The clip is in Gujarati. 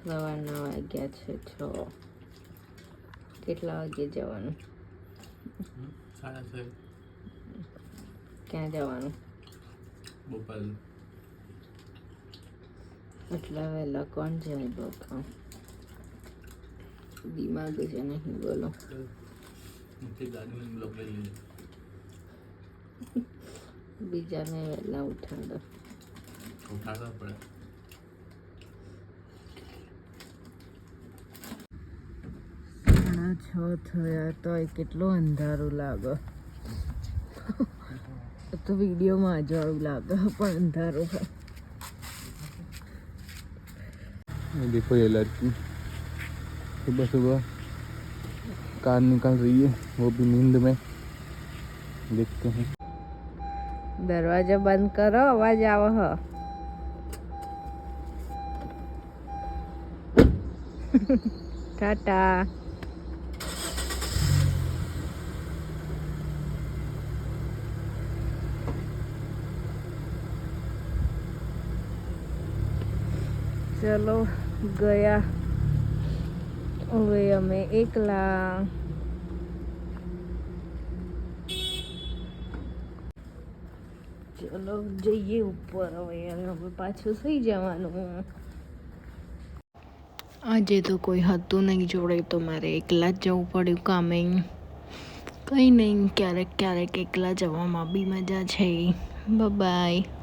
સવારના વાગ્યા છે 6. કેટલા વાગે જવાનું? 6:30. ક્યાં જવાનું? બોપલ. એટલા વહેલા કોણ જાય બાપા? દિમાગ જ નહીં બોલો. ગાડીમાં બ્લોક લઈ લીધો. બીજાને વહેલા ઉઠાડો. ઉઠાડવા પડે. સાડા 6 થયા તોય કેટલું અંધારું લાગે. તો વિડીયોમાં અજાણું લાગે પણ અંધારું है. देखो ये लड़की सुबह सुबह कार निकल रही है, वो भी नींद में. देखते हैं. दरवाजा बंद करो, आवाज आवे है. टाटा. चलो ગયા હવે અમે એકલા. ચલો જઈએ ઉપર. હવે પાછું સુઈ જવાનું. આજે તો કોઈ હતું નહીં જોડે, તો મારે એકલા જ જવું પડ્યું કામે. કંઈ નહીં, ક્યારેક ક્યારેક એકલા જવામાં બી મજા છે. બાય.